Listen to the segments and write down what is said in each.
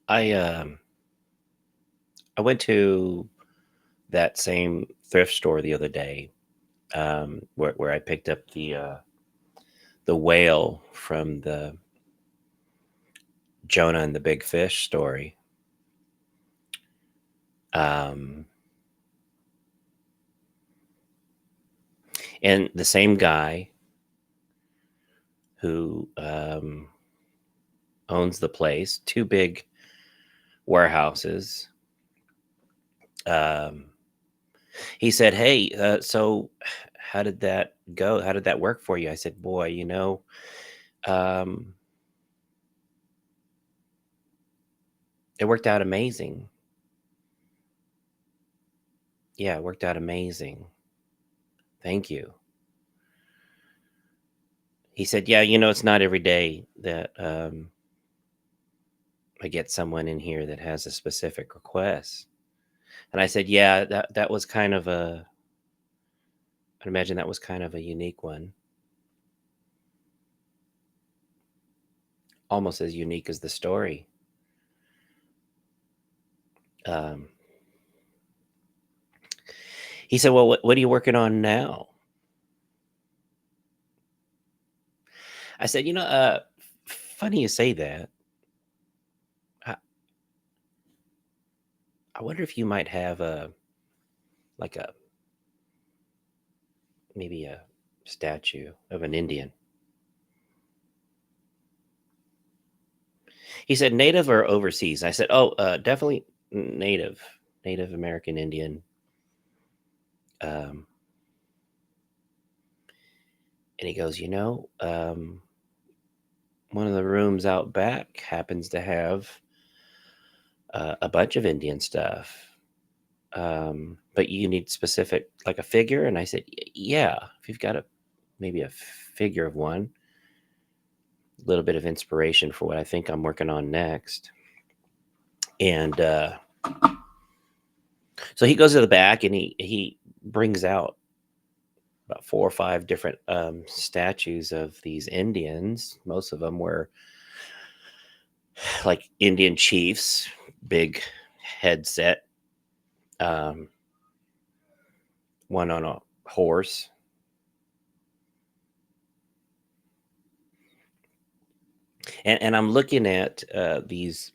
I I went to that same thrift store the other day, where I picked up the whale from the Jonah and the Big Fish story. Um, and the same guy who owns the place, two big warehouses. Um, he said, "Hey, so how did that go? How did that work for you?" I said, "Boy, um, it worked out amazing. Yeah, it worked out amazing. Thank you." He said, "Yeah, it's not every day that I get someone in here that has a specific request." And I said, "Yeah, that was kind of I imagine that was kind of a unique one, almost as unique as the story." Um, he said, "Well, what are you working on now?" I said, funny you say that. I, I wonder if you might have like a maybe a statue of an Indian." He said, "Native or overseas?" I said, "Oh, definitely Native American Indian." Um, and he goes, one of the rooms out back happens to have a bunch of Indian stuff. But you need specific, like a figure." And I said, Yeah, if you've got maybe a figure of one, a little bit of inspiration for what I think I'm working on next." And so he goes to the back and he brings out about four or five different statues of these Indians. Most of them were like Indian chiefs, big headset, um, one on a horse. And I'm looking at these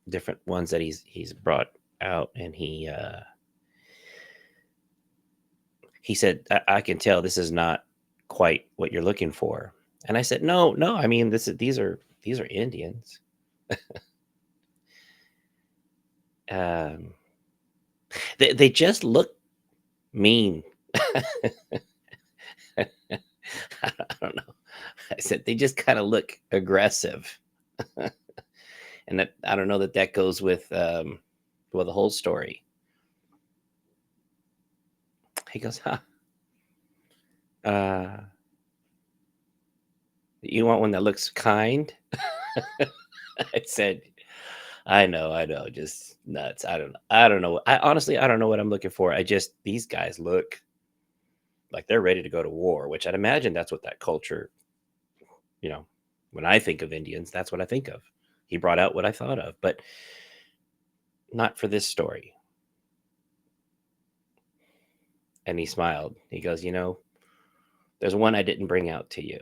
different ones that he's brought out, and he said, I can tell this is not quite what you're looking for." And I said, "No, no, I mean, these are Indians." Um, they just look mean. I don't know. I said they just kind of look aggressive, and that I don't know that goes with well, the whole story. He goes, "Huh? Uh, you want one that looks kind?" I said, I know, just nuts. I don't know. I honestly, I don't know what I'm looking for. I just these guys look like they're ready to go to war, which I'd imagine that's what that culture, you know, when I think of Indians, that's what I think of. He brought out what I thought of, but not for this story. And he smiled. He goes, there's one I didn't bring out to you.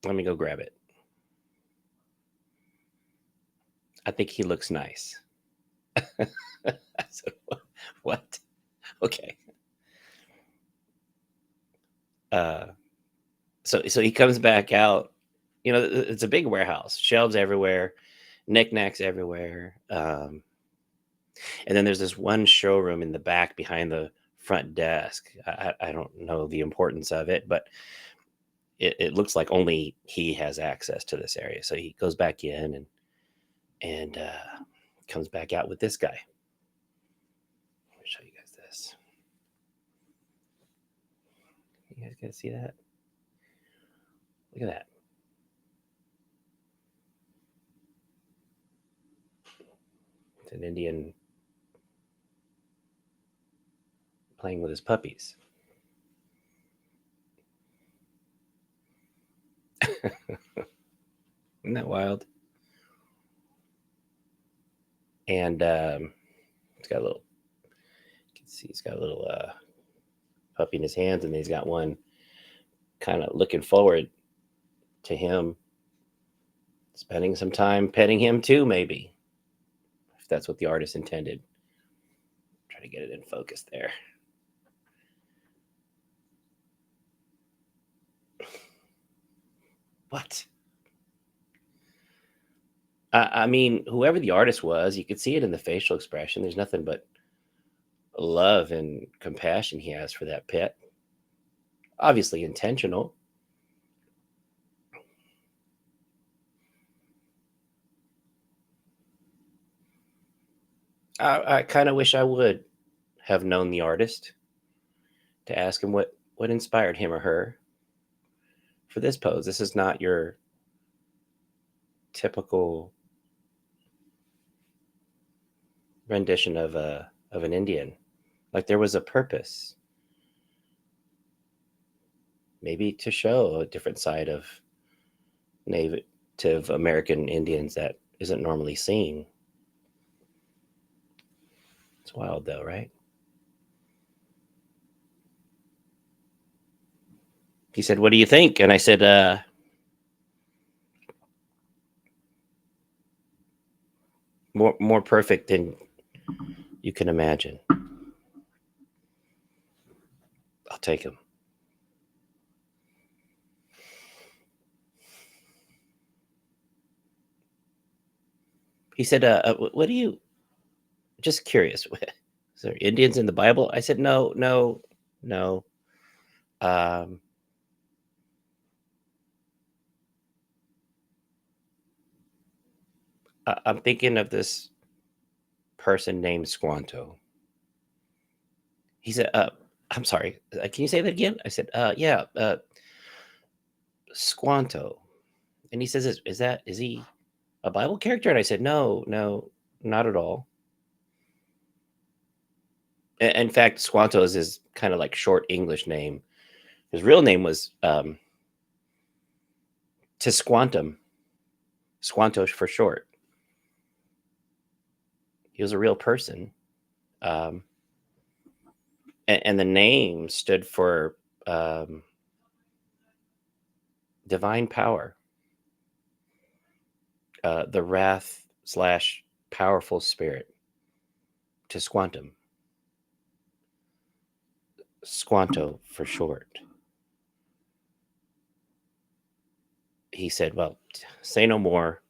Let me go grab it. I think he looks nice. I said, What? Okay. Uh, so he comes back out. It's a big warehouse, shelves everywhere, knickknacks everywhere. And then there's this one showroom in the back behind the front desk. I don't know the importance of it, but it looks like only he has access to this area. So he goes back in and comes back out with this guy. Let me show you guys this. You guys can see that? Look at that. It's an Indian playing with his puppies. Isn't that wild? and it's got a little. You can see he's got a little puppy in his hands, and he's got one kind of looking forward to him, spending some time petting him too, maybe, if that's what the artist intended. Try to get it in focus there. What? I mean, whoever the artist was, you could see it in the facial expression. There's nothing but love and compassion he has for that pet. Obviously intentional. I kind of wish I would have known the artist to ask him what inspired him or her for this pose. This is not your typical rendition of an Indian. Like there was a purpose, maybe to show a different side of Native American Indians that isn't normally seen. It's wild though, right? He said, "What do you think?" And I said, more perfect than you can imagine. I'll take him." He said, "What do you?" Just curious. Is there Indians in the Bible? I said, "No, no, no." Um, I'm thinking of this person named Squanto. He said, "I'm sorry. Can you say that again?" I said, "Yeah, Squanto." And he says, is he a Bible character?" And I said, "No, no, not at all. In fact, Squanto is his kind of like short English name. His real name was Tisquantum, Squanto for short. He was a real person, um, and the name stood for um, divine power, the wrath slash powerful spirit. Tisquantum, Squanto for short. He said, "Well, say no more.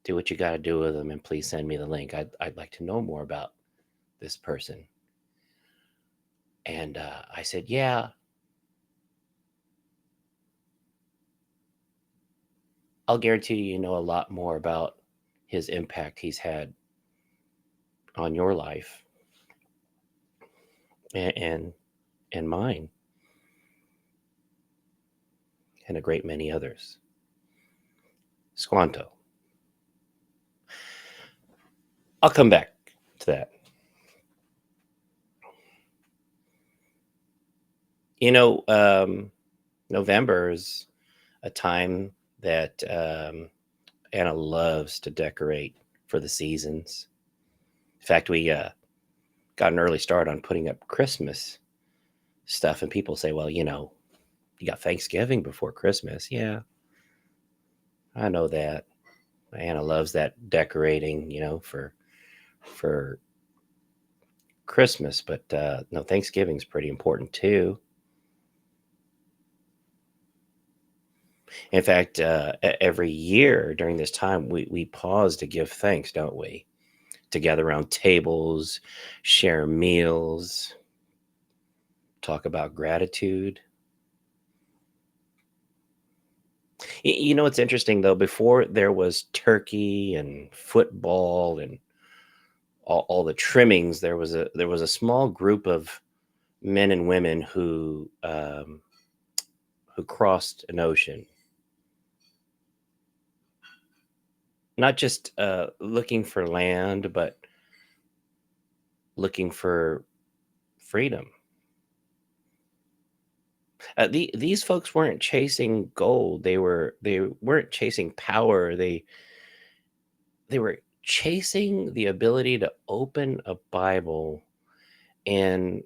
Do what you got to do with them, and please send me the link. I'd like to know more about this person." And I said, "Yeah, I'll guarantee you know a lot more about his impact he's had on your life and and mine and a great many others." Squanto. I'll come back to that. You know, November is a time that Anna loves to decorate for the seasons. In fact, we got an early start on putting up Christmas stuff, and people say, "Well, you got Thanksgiving before Christmas." Yeah, I know that. Anna loves that decorating, for Christmas, but no, Thanksgiving's pretty important too. In fact, every year during this time, we pause to give thanks, don't we? To gather around tables, share meals, talk about gratitude. You know what's interesting though? Before there was turkey and football and all the trimmings, there was a small group of men and women who crossed an ocean, not just looking for land, but looking for freedom. These folks weren't chasing gold. They weren't chasing power. They were chasing the ability to open a Bible and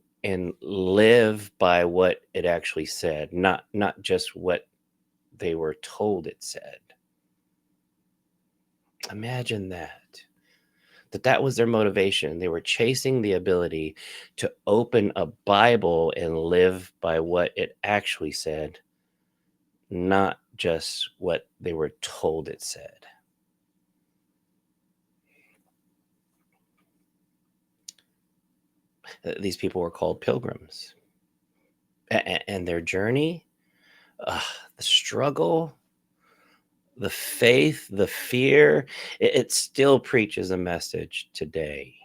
live by what it actually said, not just what they were told it said. Imagine that was their motivation. They were chasing the ability to open a Bible and live by what it actually said, not just what they were told it said. These people were called pilgrims, and their journey, uh, the struggle, the faith, the fear, it still preaches a message today.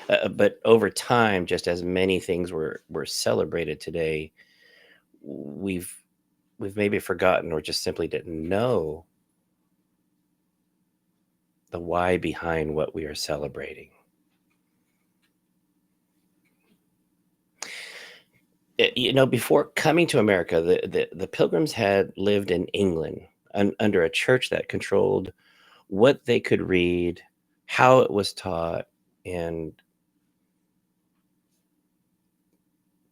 But over time, just as many things were celebrated today, we've we've maybe forgotten or just simply didn't know the why behind what we are celebrating. Before coming to America, the Pilgrims had lived in England under a church that controlled what they could read, how it was taught, and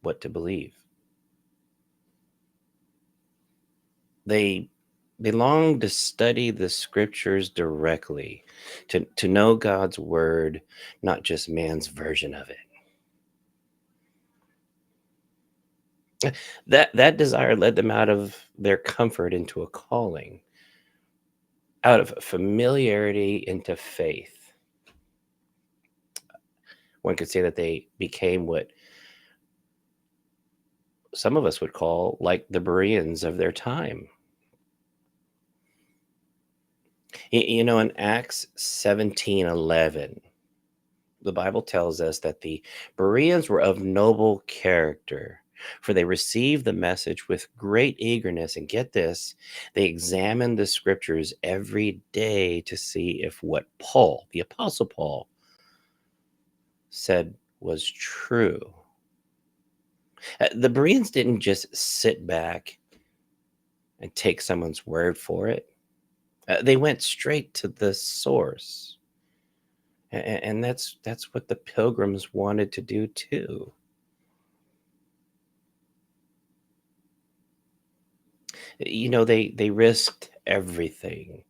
what to believe. They they longed to study the scriptures directly, to know God's word, not just man's version of it. That desire led them out of their comfort into a calling, out of familiarity into faith. One could say that they became what some of us would call like the Bereans of their time. In Acts 17:11, the Bible tells us that the Bereans were of noble character, for they received the message with great eagerness. And get this, they examined the scriptures every day to see if what Paul, the Apostle Paul, said was true. The Bereans didn't just sit back and take someone's word for it. They went straight to the source. And that's what the pilgrims wanted to do too. They risked everything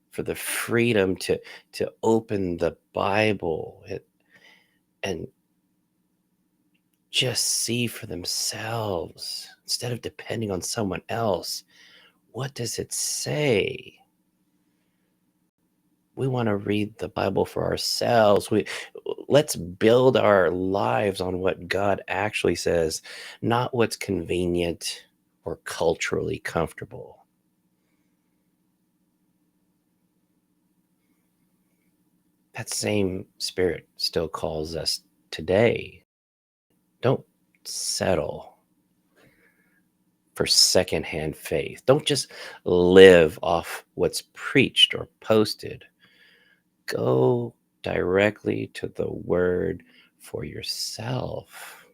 for the freedom to open the Bible and just see for themselves instead of depending on someone else. What does it say? We want to read the Bible for ourselves. Let's build our lives on what God actually says, not what's convenient or culturally comfortable. That same spirit still calls us today. Don't settle for secondhand faith. Don't just live off what's preached or posted. Go directly to the word for yourself.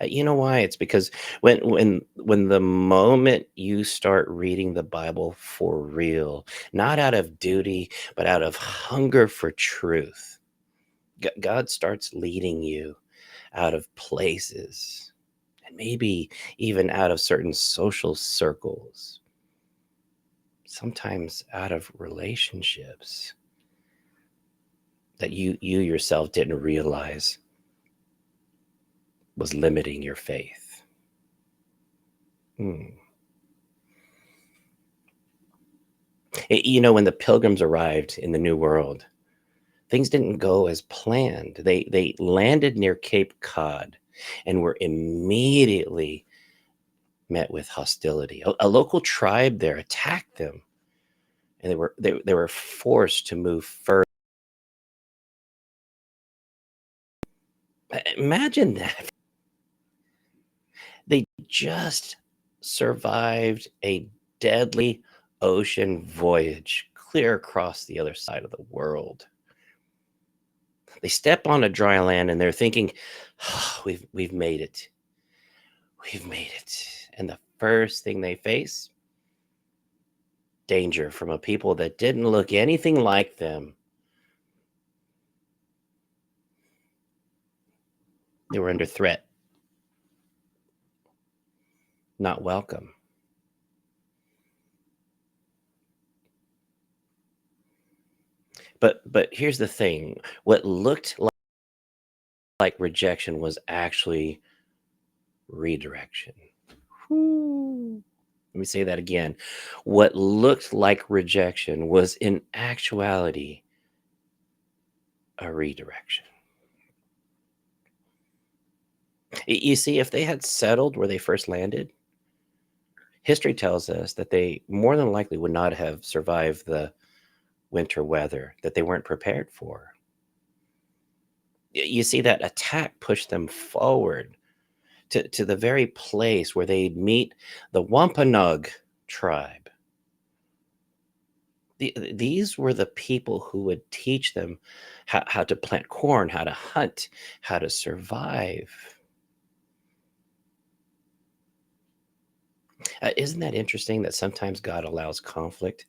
You know why? It's because when the moment you start reading the Bible for real, not out of duty, but out of hunger for truth, God starts leading you out of places and maybe even out of certain social circles, sometimes out of relationships that you yourself didn't realize was limiting your faith. Hmm. When the pilgrims arrived in the New World, things didn't go as planned. They landed near Cape Cod and were immediately met with hostility. A local tribe there attacked them, and they were forced to move further. Imagine that. They just survived a deadly ocean voyage clear across the other side of the world. They step on a dry land and they're thinking, "Oh, we've made it. We've made it." And the first thing they face, danger from a people that didn't look anything like them. They were under threat, not welcome. But here's the thing: what looked like rejection was actually redirection. Whew. Let me say that again. What looked like rejection was in actuality a redirection. You see, if they had settled where they first landed, history tells us that they more than likely would not have survived the winter weather that they weren't prepared for. You see, that attack pushed them forward to the very place where they'd meet the Wampanoag tribe. These were the people who would teach them how to plant corn, how to hunt, how to survive. Isn't that interesting that sometimes God allows conflict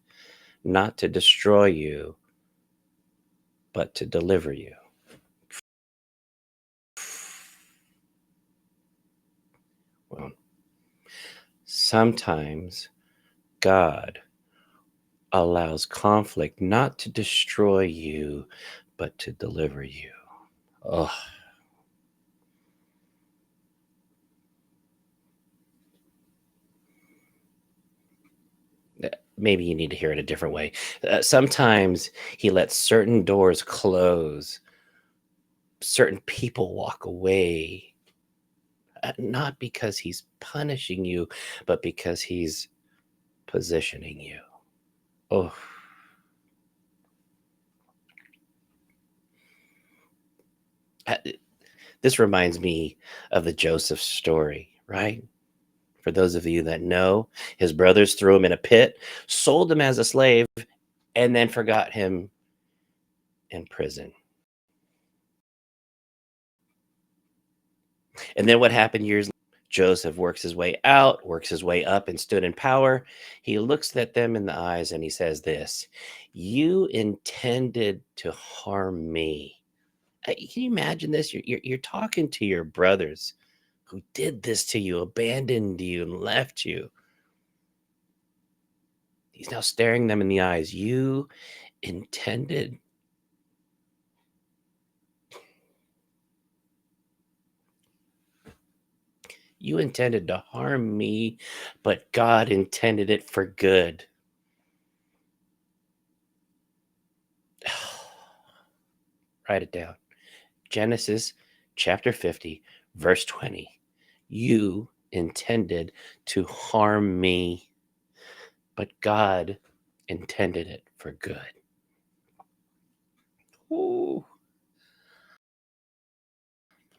not to destroy you, but to deliver you? Well, sometimes God allows conflict not to destroy you, but to deliver you. Oh, maybe you need to hear it a different way. Sometimes He lets certain doors close, certain people walk away, not because He's punishing you, but because He's positioning you. Oh, uh, this reminds me of the Joseph story, right? For those of you that know, his brothers threw him in a pit, sold him as a slave, and then forgot him in prison. And then what happened years later? Joseph works his way out, works his way up, and stood in power. He looks at them in the eyes and he says, "This, you intended to harm me." Can you imagine this? You're talking to your brothers who did this to you, abandoned you, and left you. He's now staring them in the eyes. You intended You intended to harm me, but God intended it for good. Write it down. Genesis chapter 50, verse 20. You intended to harm me, but God intended it for good. Ooh.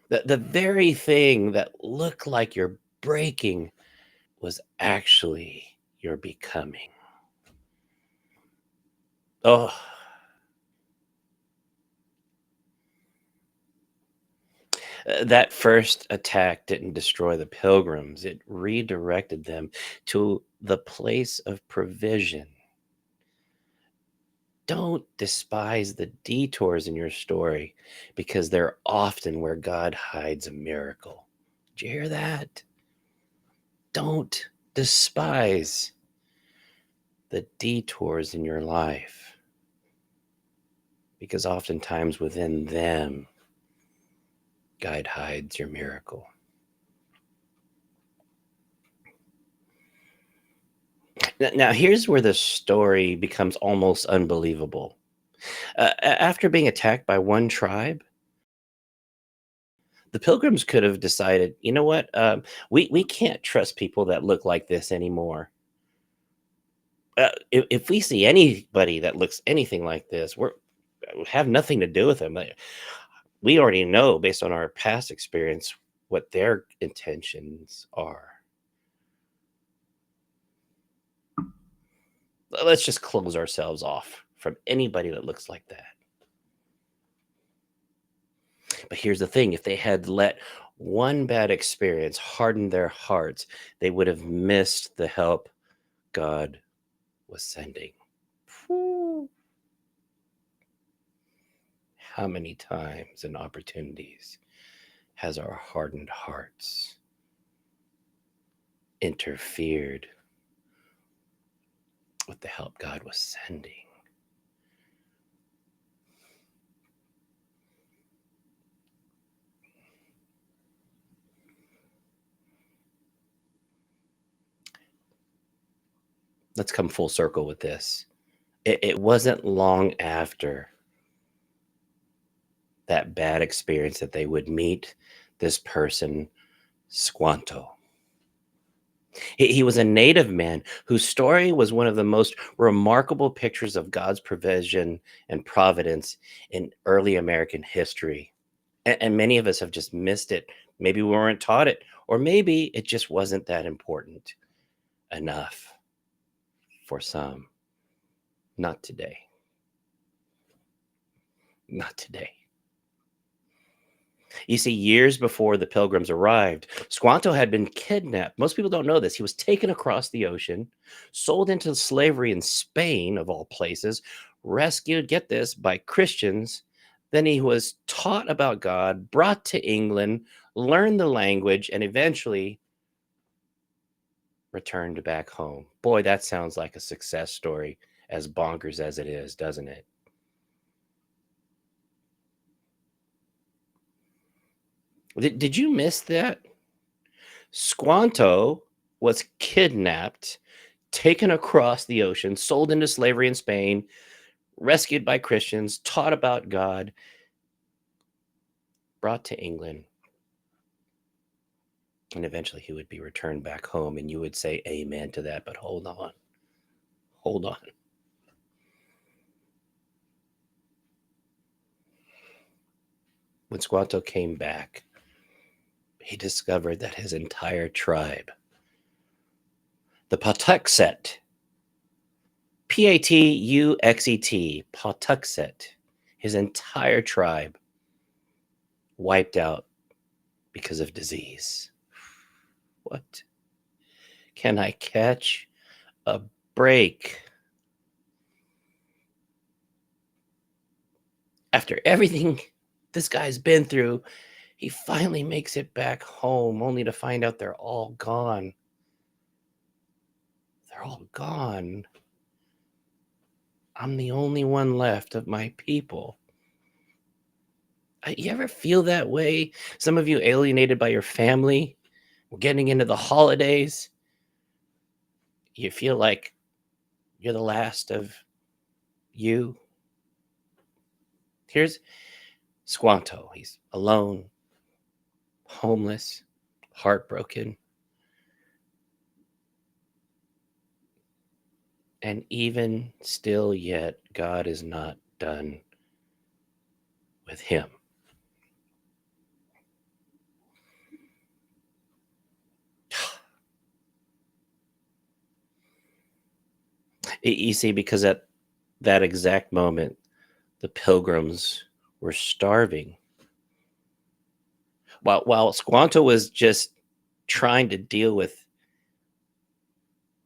The very thing that looked like you're breaking was actually your becoming. Oh, that first attack didn't destroy the pilgrims, it redirected them to the place of provision. Don't despise the detours in your story because they're often where God hides a miracle. Did you hear that? Don't despise the detours in your life because oftentimes within them, God hides your miracle. Now, here's where the story becomes almost unbelievable. After being attacked by one tribe, the pilgrims could have decided, you know what, we can't trust people that look like this anymore. If we see anybody that looks anything like this, we have nothing to do with them. We already know based on our past experience what their intentions are. Let's just close ourselves off from anybody that looks like that. But here's the thing: if they had let one bad experience harden their hearts, they would have missed the help God was sending. Whew. How many times and opportunities has our hardened hearts interfered with the help God was sending? Let's come full circle with this. It wasn't long after that bad experience that they would meet this person, Squanto. He was a native man whose story was one of the most remarkable pictures of God's provision and providence in early American history. And many of us have just missed it. Maybe we weren't taught it, or maybe it just wasn't that important enough for some. Not today. Not today. You see, years before the pilgrims arrived, Squanto had been kidnapped. Most people don't know this. He was taken across the ocean, sold into slavery in Spain, of all places, rescued, get this, by Christians. Then he was taught about God, brought to England, learned the language, and eventually returned back home. Boy, that sounds like a success story, as bonkers as it is, doesn't it? Did you miss that? Squanto was kidnapped, taken across the ocean, sold into slavery in Spain, rescued by Christians, taught about God, brought to England, and eventually he would be returned back home. And you would say amen to that, but hold on. Hold on. When Squanto came back, he discovered that his entire tribe, the Patuxet, Patuxet, Patuxet, his entire tribe wiped out because of disease. What? Can I catch a break? After everything this guy's been through, he finally makes it back home only to find out they're all gone. They're all gone. I'm the only one left of my people. You ever feel that way? Some of you alienated by your family. We're getting into the holidays. You feel like you're the last of you. Here's Squanto. He's alone, homeless, heartbroken. And even still yet, God is not done with him. You see, because at that exact moment, the pilgrims were starving. While Squanto was just trying to deal with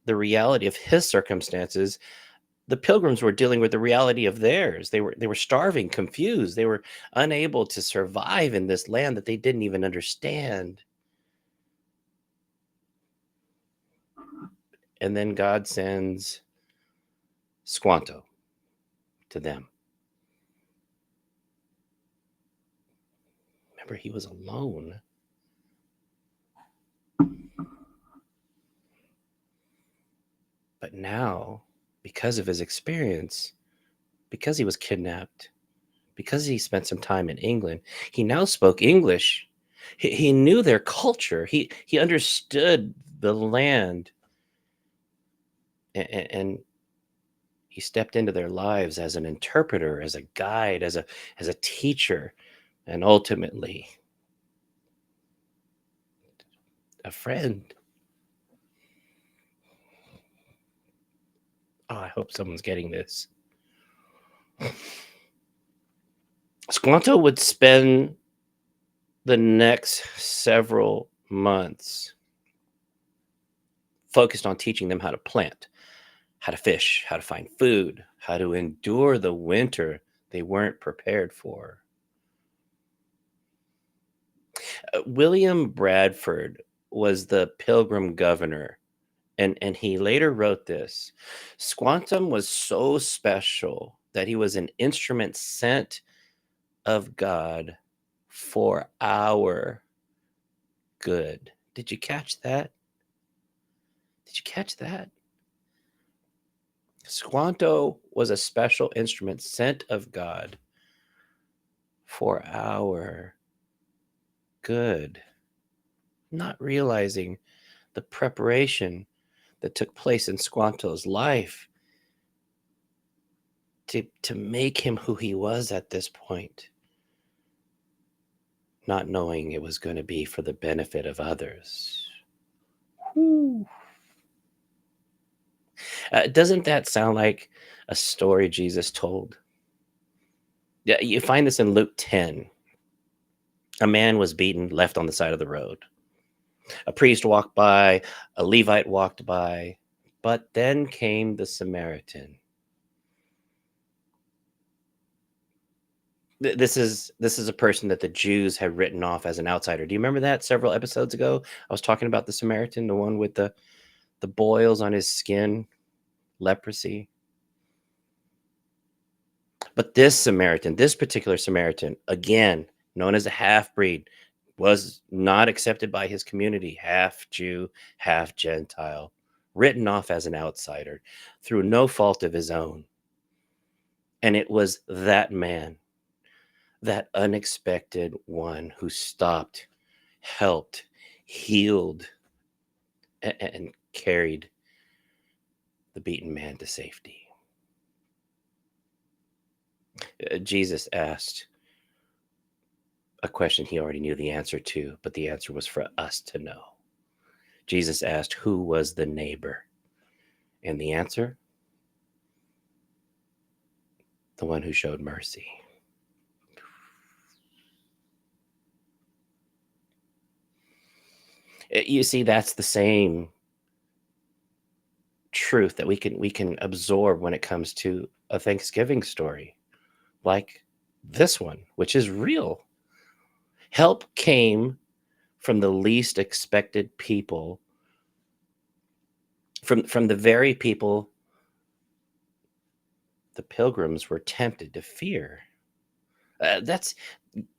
the reality of his circumstances, the pilgrims were dealing with the reality of theirs. They were starving, confused. They were unable to survive in this land that they didn't even understand. And then God sends Squanto to them. Remember, he was alone. But now, because of his experience, because he was kidnapped, because he spent some time in England, he now spoke English. He knew their culture. He understood the land, and he stepped into their lives as an interpreter, as a guide, as a teacher, and ultimately a friend. Oh, I hope someone's getting this. Squanto would spend the next several months focused on teaching them how to plant, how to fish, how to find food, how to endure the winter they weren't prepared for. William Bradford was the Pilgrim governor, and he later wrote this: Squantum was so special that he was an instrument sent of God for our good. Did you catch that? Did you catch that? Squanto was a special instrument sent of God for our good, not realizing the preparation that took place in Squanto's life to make him who he was at this point, not knowing it was going to be for the benefit of others. Whew. Doesn't that sound like a story Jesus told? Yeah, you find this in Luke 10. A man was beaten, left on the side of the road. A priest walked by, a Levite walked by, but then came the Samaritan. This is a person that the Jews had written off as an outsider. Do you remember that several episodes ago? I was talking about the Samaritan, the one with the boils on his skin, leprosy. But this Samaritan, this particular Samaritan, again, known as a half breed, was not accepted by his community, half Jew, half Gentile, written off as an outsider through no fault of his own. And it was that man, that unexpected one who stopped, helped, healed, and carried the beaten man to safety. Jesus asked a question he already knew the answer to, but the answer was for us to know. Jesus asked, who was the neighbor? And the answer, the one who showed mercy. You see, that's the same truth that we can absorb when it comes to a Thanksgiving story, like this one, which is real. Help came from the least expected people, from the very people the pilgrims were tempted to fear. That's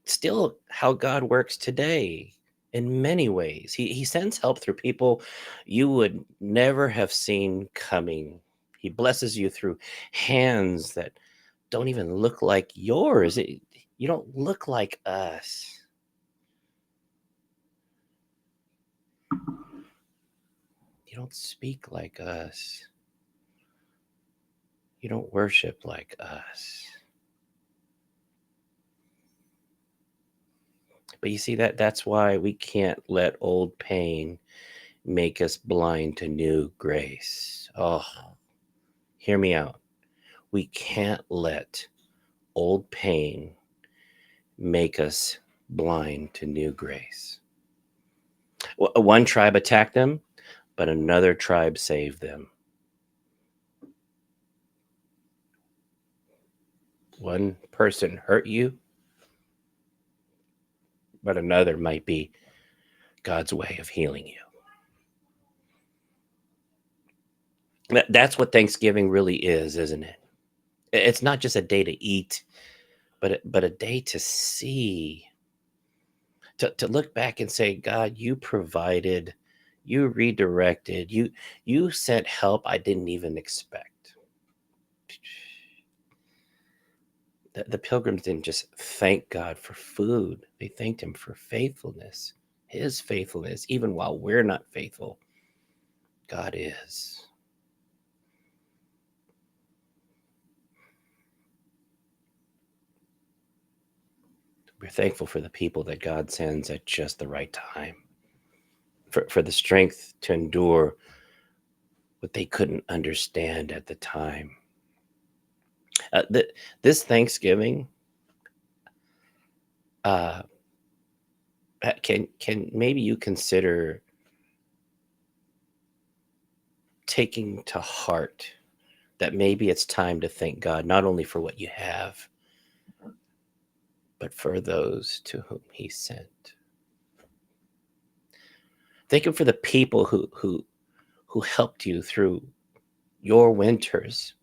still how God works today in many ways. He sends help through people you would never have seen coming. He blesses you through hands that don't even look like yours. You don't look like us. You don't speak like us. You don't worship like us. But you see, that's why we can't let old pain make us blind to new grace. Oh, hear me out. We can't let old pain make us blind to new grace. One tribe attacked them, but another tribe saved them. One person hurt you, but another might be God's way of healing you. That's what Thanksgiving really is, isn't it? It's not just a day to eat, but a day to see, to look back and say, God, you provided, you redirected, you sent help I didn't even expect. The pilgrims didn't just thank God for food, they thanked him for faithfulness, his faithfulness. Even while we're not faithful, God is. We're thankful for the people that God sends at just the right time, for the strength to endure what they couldn't understand at the time. This Thanksgiving, uh, can maybe you consider taking to heart that maybe it's time to thank God not only for what you have, but for those to whom He sent. Thank Him for the people who helped you through your winters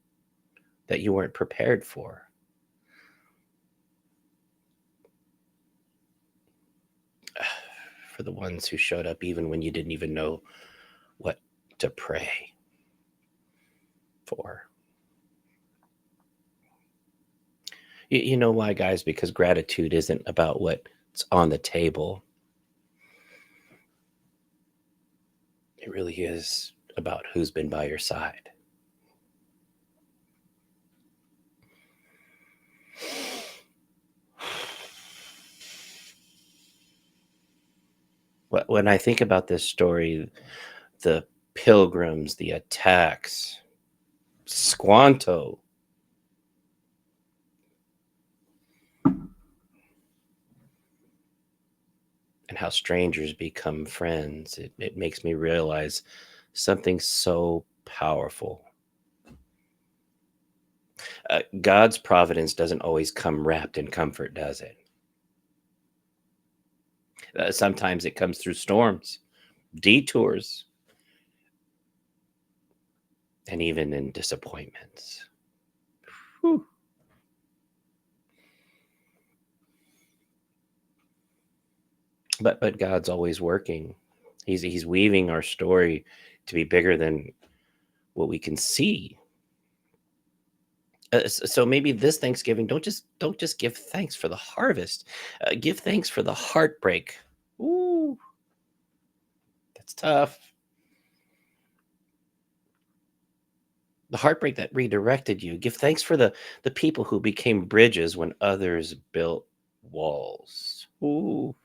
that you weren't prepared for. For the ones who showed up even when you didn't even know what to pray for. You know why, guys? Because gratitude isn't about what's on the table. It really is about who's been by your side. When I think about this story, the pilgrims, the attacks, Squanto, and how strangers become friends, it makes me realize something so powerful. God's providence doesn't always come wrapped in comfort, does it? Sometimes it comes through storms, detours, and even in disappointments. Whew. But God's always working. He's weaving our story to be bigger than what we can see. So maybe this Thanksgiving, don't just give thanks for the harvest. Give thanks for the heartbreak. Ooh, that's tough. The heartbreak that redirected you. Give thanks for the people who became bridges when others built walls. Ooh.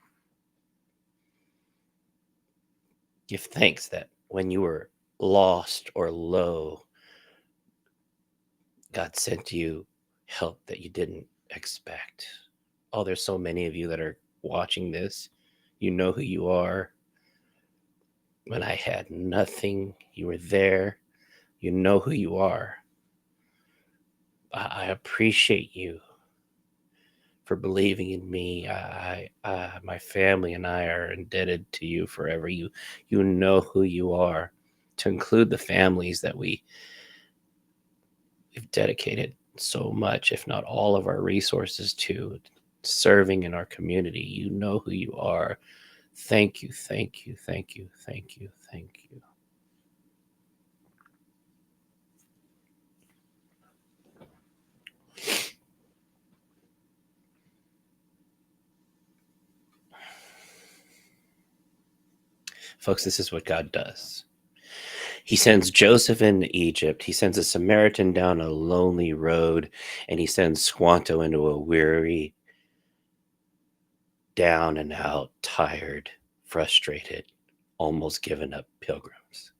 Give thanks that when you were lost or low, God sent you help that you didn't expect. Oh, there's so many of you that are watching this. You know who you are. When I had nothing, you were there. You know who you are. I appreciate you for believing in me. My family and I are indebted to you forever. You know who you are. To include the families that we've dedicated so much, if not all of our resources to serving in our community. You know who you are. Thank you, thank you, thank you, thank you, thank you. Folks, this is what God does. He sends Joseph into Egypt. He sends a Samaritan down a lonely road, and he sends Squanto into a weary, down and out, tired, frustrated, almost given up pilgrims.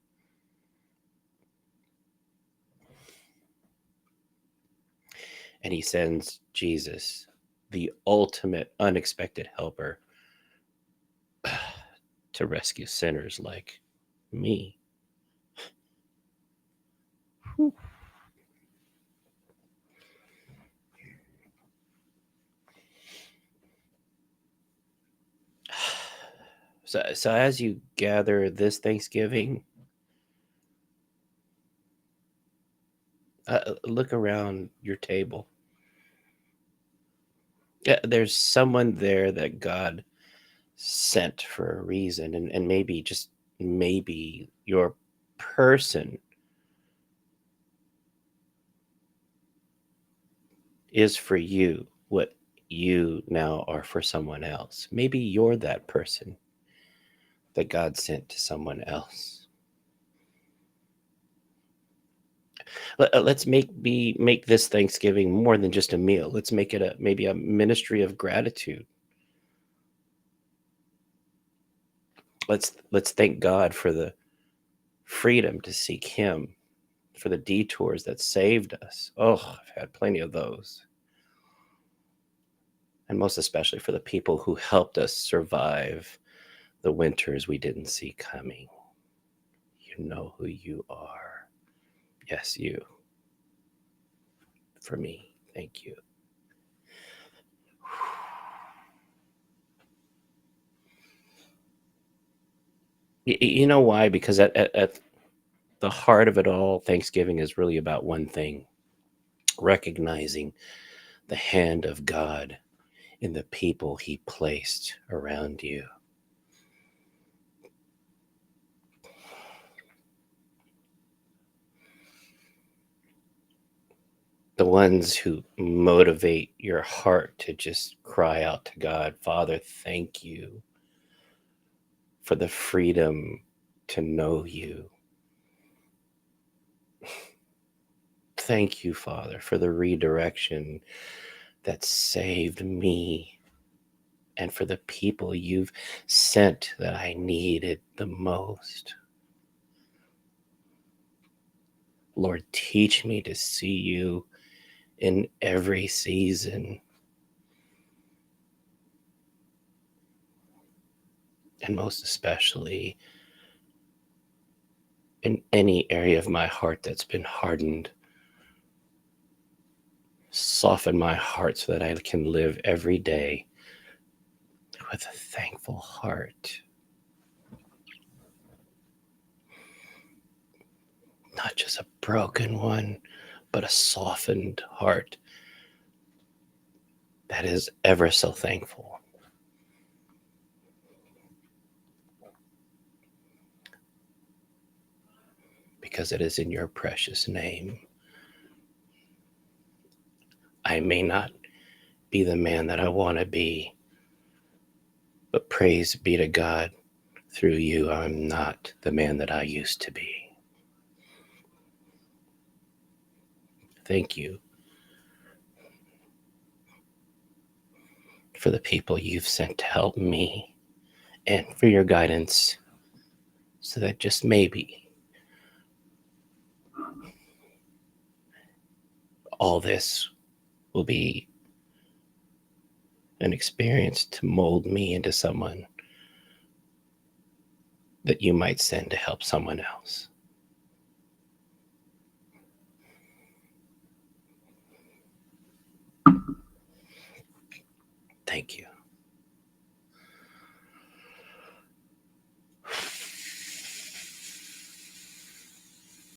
And he sends Jesus, the ultimate unexpected helper, to rescue sinners like me. So as you gather this Thanksgiving, look around your table. Yeah, there's someone there that God sent for a reason, and maybe, just maybe, your person is for you what you now are for someone else. Maybe you're that person that God sent to someone else. Let's make this Thanksgiving more than just a meal. Let's make it maybe a ministry of gratitude. Let's thank God for the freedom to seek Him, for the detours that saved us. Oh, I've had plenty of those. And most especially for the people who helped us survive the winters we didn't see coming. You know who you are. Yes, you. for me. Thank you. You know why? Because at the heart of it all, Thanksgiving is really about one thing: recognizing the hand of God in the people He placed around you. The ones who motivate your heart to just cry out to God, Father, thank you for the freedom to know you. Thank you, Father, for the redirection that saved me and for the people you've sent that I needed the most. Lord, teach me to see you in every season, and most especially in any area of my heart that's been hardened. Soften my heart so that I can live every day with a thankful heart. Not just a broken one, but a softened heart that is ever so thankful. Because it is in your precious name. I may not be the man that I want to be, but praise be to God, through you, I'm not the man that I used to be. Thank you for the people you've sent to help me and for your guidance so that just maybe all this will be an experience to mold me into someone that you might send to help someone else. Thank you.